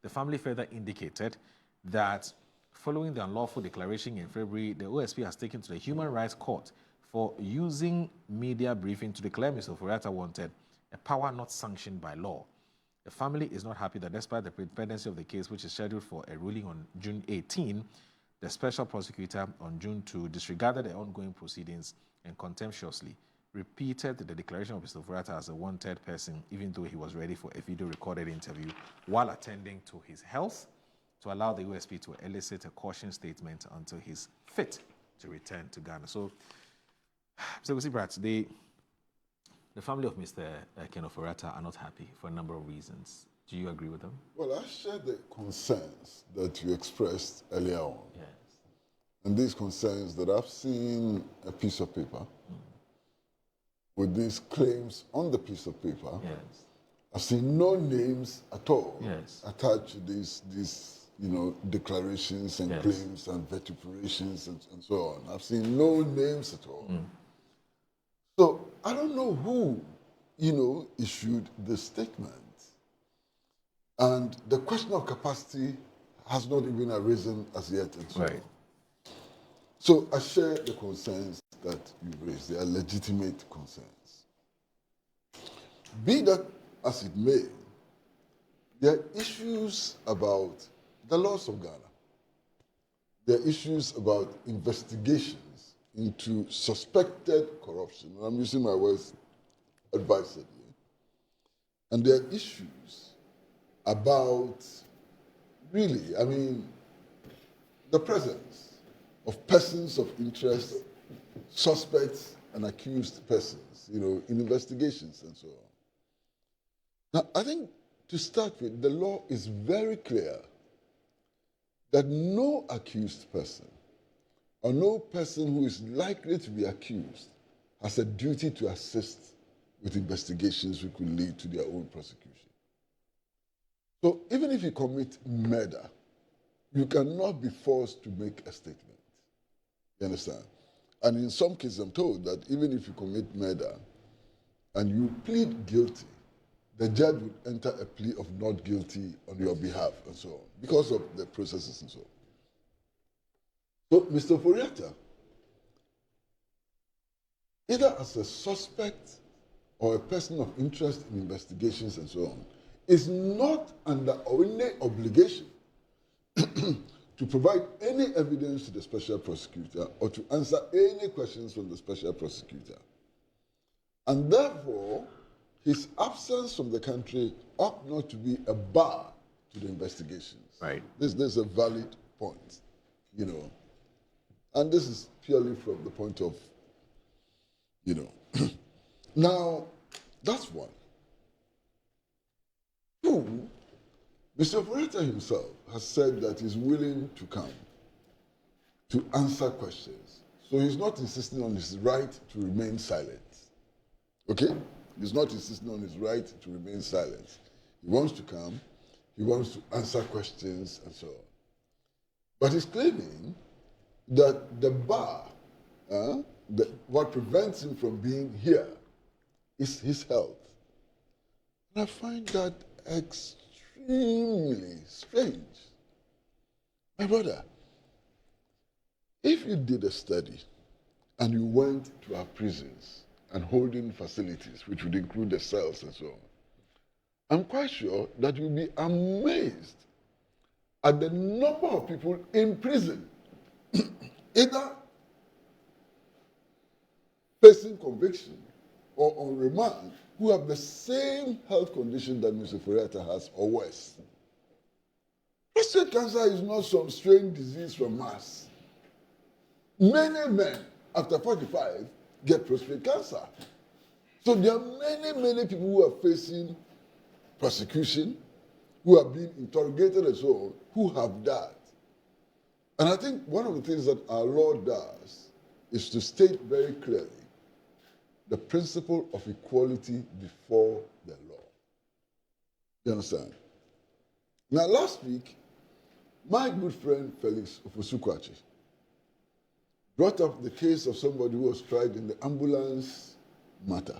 The family further indicated that following the unlawful declaration in February, the OSP has taken to the Human Rights Court for using media briefing to declare Mr. Ofori-Atta wanted, a power not sanctioned by law. The family is not happy that despite the pendency of the case, which is scheduled for a ruling on June 18, the special prosecutor on June 2 disregarded the ongoing proceedings and contemptuously repeated the declaration of Mr. Ofori-Atta as a wanted person, even though he was ready for a video-recorded interview while attending to his health, to allow the OSP to elicit a caution statement until he's fit to return to Ghana. So, Mr. Kwesi Pratt, the family of Mr. Ken Ofori-Atta are not happy for a number of reasons. Do you agree with them? Well, I share the concerns that you expressed earlier on. Yes. And these concerns that I've seen a piece of paper with these claims on the piece of paper. Yes. I've seen no names at all attached to these declarations and claims and vituperations and so on. I've seen no names at all. So I don't know who, issued the statement. And the question of capacity has not even arisen as yet. And so on. So I share the concerns that you raised. They are legitimate concerns. Be that as it may, there are issues about the laws of Ghana. There are issues about investigations into suspected corruption. And I'm using my words advisedly. And there are issues about, really, the presence of persons of interest, suspects and accused persons, in investigations and so on. Now, I think to start with, the law is very clear that no accused person or no person who is likely to be accused has a duty to assist with investigations which will lead to their own prosecution. So even if you commit murder, you cannot be forced to make a statement. You understand? And in some cases, I'm told that even if you commit murder and you plead guilty, the judge would enter a plea of not guilty on your behalf and so on, because of the processes and so on. So Mr. Ofori-Atta, either as a suspect or a person of interest in investigations and so on, is not under any obligation to provide any evidence to the special prosecutor or to answer any questions from the special prosecutor. And therefore, his absence from the country ought not to be a bar to the investigations. Right. This is a valid point, And this is purely from the point of, Now, that's one. Two, Mr. Ofori-Atta himself has said that he's willing to come to answer questions. So he's not insisting on his right to remain silent. Okay? He's not insisting on his right to remain silent. He wants to come, he wants to answer questions and so on. But he's claiming that the bar, what prevents him from being here is his health. And I find that extremely strange. My brother, if you did a study and you went to our prisons and holding facilities, which would include the cells and so on, I'm quite sure that you'll be amazed at the number of people in prison, either facing conviction or on remand, who have the same health condition that Mr. Ofori-Atta has or worse. Prostate cancer is not some strange disease from Mars. Many men after 45 get prostate cancer. So there are many people who are facing prosecution, who are being interrogated and so on, who have that. And I think one of the things that our law does is to state very clearly the principle of equality before the law. You understand? Now, last week, my good friend Felix Ofosu-Kwakye brought up the case of somebody who was tried in the ambulance matter.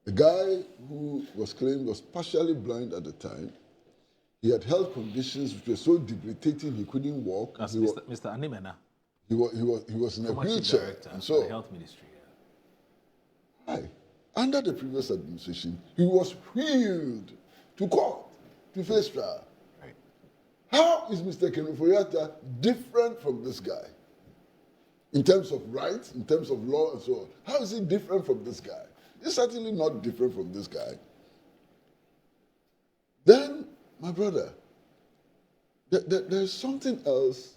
The guy who was claimed was partially blind at the time, He had health conditions which were so debilitating he couldn't walk. That's Mr. Animena. He was in a wheelchair. And so the health ministry. Aye. Under the previous administration, he was wheeled to court to face trial. Right. How is Mr. Ofori-Atta different from this guy? In terms of rights, in terms of law and so on. How is he different from this guy? He's certainly not different from this guy. Then, my brother, there's something else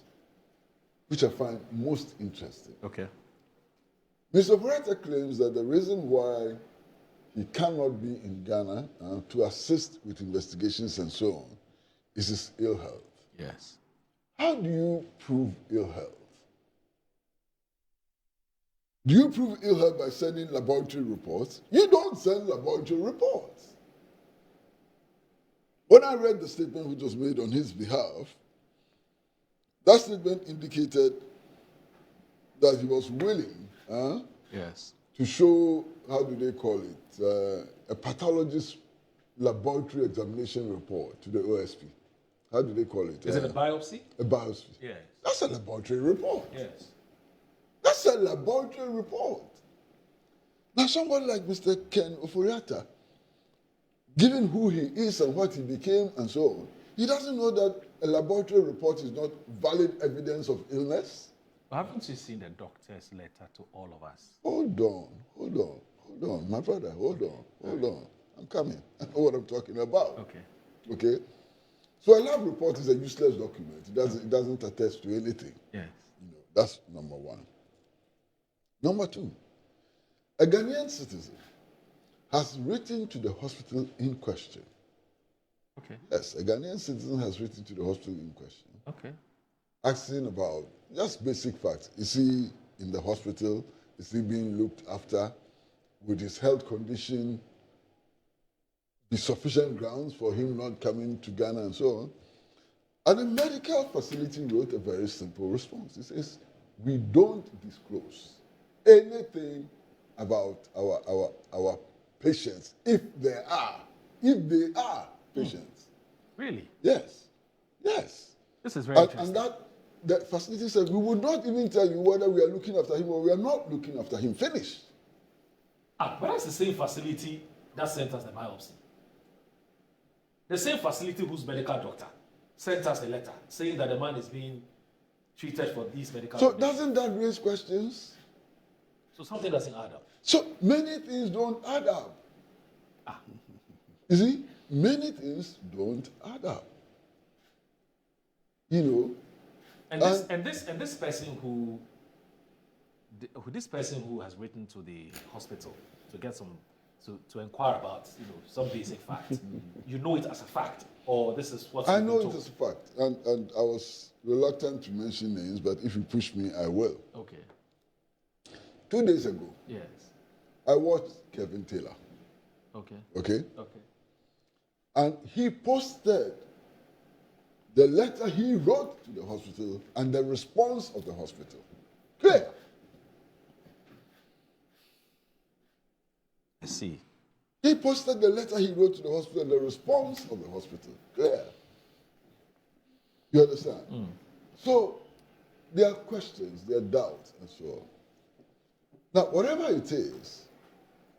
which I find most interesting. Okay. Mr. Ofori-Atta claims that the reason why he cannot be in Ghana to assist with investigations and so on is his ill health. Yes. How do you prove ill health? Do you prove ill health by sending laboratory reports? You don't send laboratory reports. When I read the statement which was made on his behalf, that statement indicated that he was willing yes. to show, how do they call it, a pathologist laboratory examination report to the OSP. How do they call it? Is it a biopsy? A biopsy. Yes. That's a laboratory report. Yes. That's a laboratory report. Now, somebody like Mr. Ken Ofori-Atta, given who he is and what he became and so on, he doesn't know that a laboratory report is not valid evidence of illness. But haven't you seen the doctor's letter to all of us? Hold on, my brother, hold on. I'm coming. I know what I'm talking about. Okay? So a lab report is a useless document. It doesn't attest to anything. Yes. That's number one. Number two, a Ghanaian citizen has written to the hospital in question. Okay. Yes, a Ghanaian citizen has written to the hospital in question. Okay. Asking about just basic facts. Is he in the hospital? Is he being looked after? Would his health condition be sufficient grounds for him not coming to Ghana and so on? And the medical facility wrote a very simple response. It says, we don't disclose anything about our patients if they are patients. Really? Yes. This is very interesting. And that facility said, we would not even tell you whether we are looking after him or we are not looking after him. Finished. But that's the same facility that sent us the biopsy. The same facility whose medical doctor sent us a letter saying that the man is being treated for these medical So conditions. doesn't that raise questions? So something doesn't add up. So many things don't add up. You see, many things don't add up. And this person who has written to the hospital to get some to inquire about some basic facts. You know it as a fact, or this is what I know it as a fact, and I was reluctant to mention names, but if you push me, I will. Okay. 2 days ago, yes, I watched Kevin Taylor. Okay. And he posted the letter he wrote to the hospital and the response of the hospital. Clear. I see. He posted the letter he wrote to the hospital and the response of the hospital. Clear. You understand? So there are questions, there are doubts, and so on. Now, whatever it is,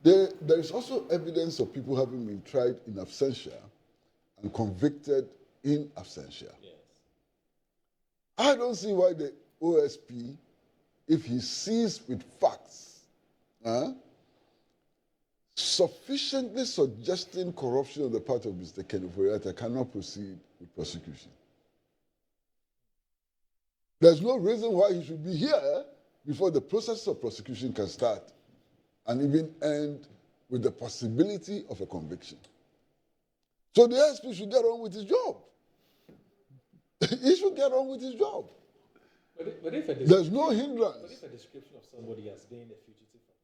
there is also evidence of people having been tried in absentia and convicted in absentia. Yes. I don't see why the OSP, if he sees with facts, sufficiently suggesting corruption on the part of Mr. Ken Ofori-Atta, cannot proceed with prosecution. There's no reason why he should be here before the process of prosecution can start and even end with the possibility of a conviction. So the SP should get on with his job. He should get on with his job. But if there's no hindrance. But if a description of somebody as being a fugitive from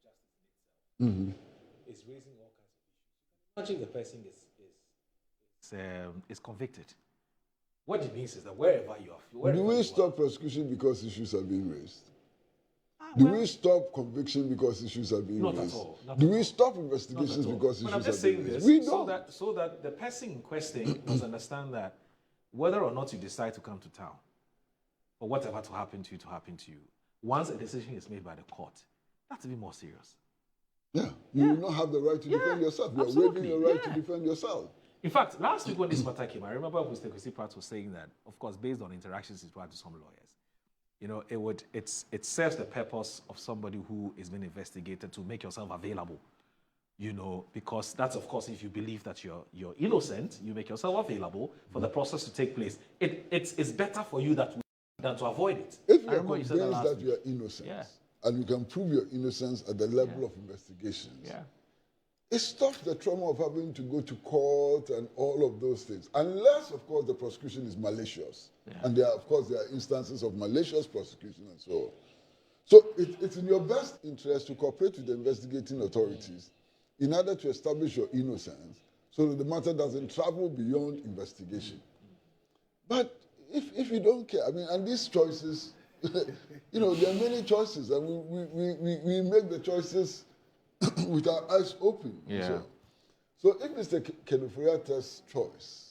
justice is raising all kinds of issues, imagine the person is convicted. What it means is that wherever you are, do we stop prosecution because issues are being raised? Do we stop conviction because issues are being raised? Not at all. Do we stop investigations because issues are being raised? We don't. So that the person in question must understand that whether or not you decide to come to town, or whatever to happen to you, once a decision is made by the court, that's a bit more serious. Yeah, you will not have the right to defend yourself. You are waiving your right to defend yourself. In fact, last week when this matter came, I remember Mr. Kwesi Pratt was saying that, of course, based on interactions he's had with some lawyers, you know, it serves the purpose of somebody who is being investigated to make yourself available, you know, because that's, of course, if you believe that you're innocent, you make yourself available for the process to take place. It's better for you than to avoid it. If you are convinced that you are innocent, and you can prove your innocence at the level of investigations, it stops the trauma of having to go to court and all of those things. Unless, of course, the prosecution is malicious. And there are instances of malicious prosecution and so on. So it's in your best interest to cooperate with the investigating authorities in order to establish your innocence so that the matter doesn't travel beyond investigation. But if you don't care, I mean, and these choices, you know, there are many choices, and we make the choices with our eyes open. So if Mr. Ofori-Atta's choice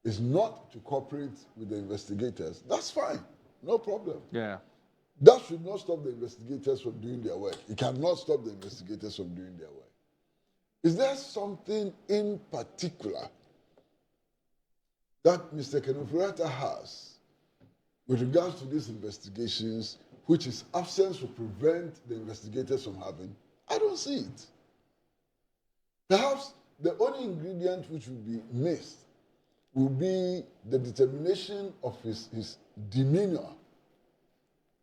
is not to cooperate with the investigators, that's fine, no problem. That should not stop the investigators from doing their work. It cannot stop the investigators from doing their work. Is there something in particular that Mr. Ofori-Atta has with regards to these investigations, which his absence will prevent the investigators from having? I don't see it. Perhaps the only ingredient which will be missed will be the determination of his demeanor.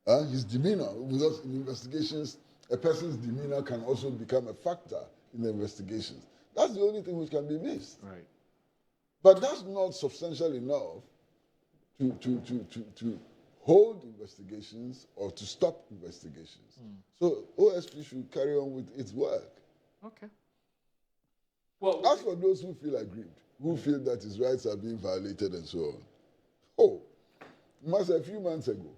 His demeanor, because in investigations, a person's demeanor can also become a factor in the investigations. That's the only thing which can be missed. But that's not substantial enough to hold investigations or to stop investigations. So OSP should carry on with its work. Well, as for those who feel aggrieved, who feel that his rights are being violated and so on, Master, a few months ago,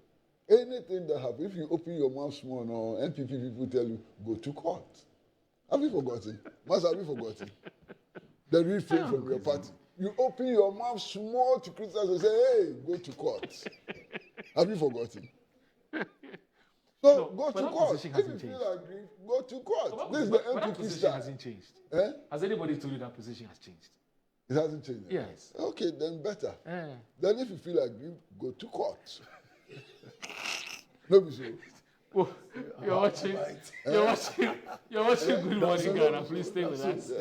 anything that happens, if you open your mouth small, no, NPP people tell you, go to court. Have you forgotten? Master, have you forgotten? The refrain from your party. You open your mouth small to criticize and say, hey, go to court. Have you forgotten? So go to court. If you feel aggrieved, go to court. This is the NPP style. Hasn't changed. Has anybody told you that position has changed? It hasn't changed. Yes. Okay, then better. Then if you feel aggrieved, go to court. No, be so. Oh, you're watching Good Morning Ghana. Please stay with us.